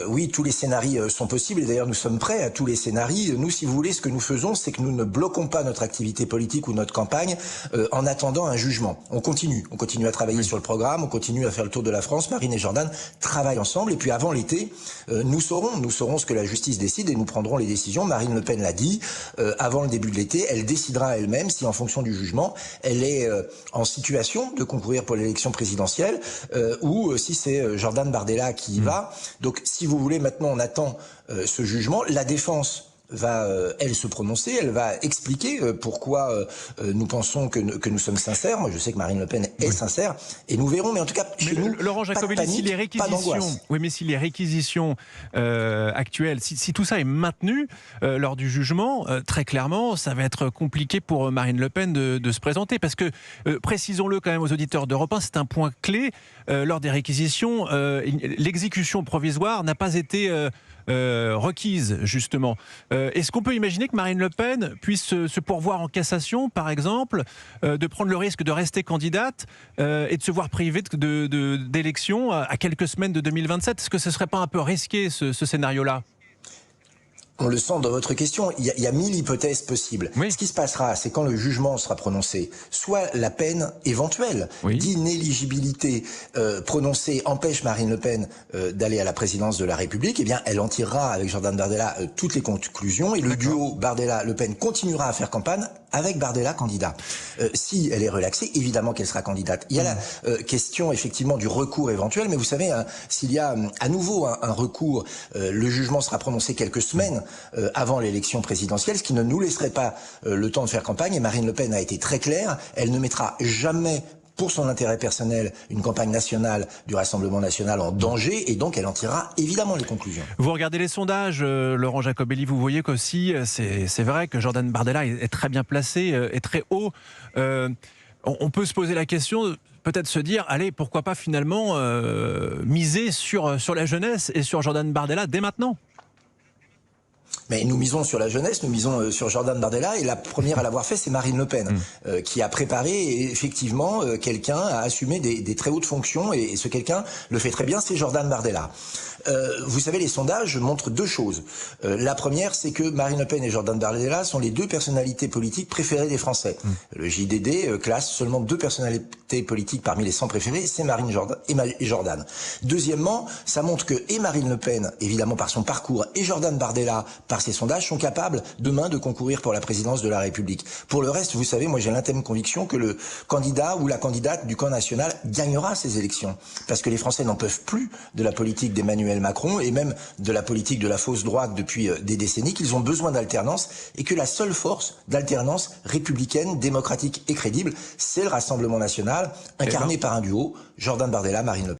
Oui, tous les scénarios sont possibles et d'ailleurs nous sommes prêts à tous les scénarios. Nous, si vous voulez, ce que nous faisons, c'est que nous ne bloquons pas notre activité politique ou notre campagne en attendant un jugement. On continue à travailler sur le programme, on continue à faire le tour de la France. Marine et Jordan travaillent ensemble et puis avant l'été, nous saurons ce que la justice décide et nous prendrons les décisions. Marine Le Pen l'a dit, avant le début de l'été, elle décidera elle-même si en fonction du jugement, elle est en situation de concourir pour l'élection présidentielle ou si c'est Jordan Bardella qui y va. Donc si vous voulez, maintenant on attend ce jugement. La défense va, elle, se prononcer, elle va expliquer pourquoi nous pensons que nous sommes sincères. Moi, je sais que Marine Le Pen est sincère, et nous verrons. Mais en tout cas, chez nous, Laurent Jacobelli, si les réquisitions actuelles, si tout ça est maintenu lors du jugement, très clairement, ça va être compliqué pour Marine Le Pen de se présenter, parce que précisons-le quand même aux auditeurs d'Europe 1, c'est un point clé lors des réquisitions. L'exécution provisoire n'a pas été requise, justement. Est-ce qu'on peut imaginer que Marine Le Pen puisse se pourvoir en cassation, par exemple, de prendre le risque de rester candidate et de se voir privée d'élections à quelques semaines de 2027 ? Est-ce que ce ne serait pas un peu risqué, ce scénario-là ? On le sent dans votre question, il y a 1000 hypothèses possibles. Oui. Ce qui se passera, c'est quand le jugement sera prononcé, soit la peine éventuelle d'inéligibilité prononcée empêche Marine Le Pen d'aller à la présidence de la République, eh bien elle en tirera avec Jordan Bardella toutes les conclusions et le duo Bardella-Le Pen continuera à faire campagne avec Bardella candidat. Si elle est relaxée, évidemment qu'elle sera candidate. Il y a la question effectivement du recours éventuel, mais vous savez, s'il y a à nouveau un recours, le jugement sera prononcé quelques semaines avant l'élection présidentielle, ce qui ne nous laisserait pas le temps de faire campagne. Et Marine Le Pen a été très claire, elle ne mettra jamais pour son intérêt personnel une campagne nationale du Rassemblement national en danger, et donc elle en tirera évidemment les conclusions. Vous regardez les sondages, Laurent Jacobelli, vous voyez qu'aussi c'est vrai que Jordan Bardella est très bien placé, est très haut. On peut se poser la question, peut-être se dire, allez, pourquoi pas finalement miser sur la jeunesse et sur Jordan Bardella dès maintenant ? Mais nous misons sur la jeunesse, nous misons sur Jordan Bardella, et la première à l'avoir fait, c'est Marine Le Pen, qui a préparé effectivement quelqu'un à assumer des très hautes fonctions, et ce quelqu'un le fait très bien, c'est Jordan Bardella. Vous savez, les sondages montrent deux choses. La première, c'est que Marine Le Pen et Jordan Bardella sont les deux personnalités politiques préférées des Français. Le JDD classe seulement 2 personnalités politiques parmi les 100 préférées, c'est Marine et Jordan. Deuxièmement, ça montre que et Marine Le Pen, évidemment par son parcours, et Jordan Bardella, par ses sondages, sont capables demain de concourir pour la présidence de la République. Pour le reste, vous savez, moi j'ai l'intime conviction que le candidat ou la candidate du camp national gagnera ces élections. Parce que les Français n'en peuvent plus de la politique d'Emmanuel Macron et même de la politique de la fausse droite depuis des décennies, qu'ils ont besoin d'alternance et que la seule force d'alternance républicaine, démocratique et crédible, c'est le Rassemblement national, incarné par un duo, Jordan Bardella, Marine Le Pen.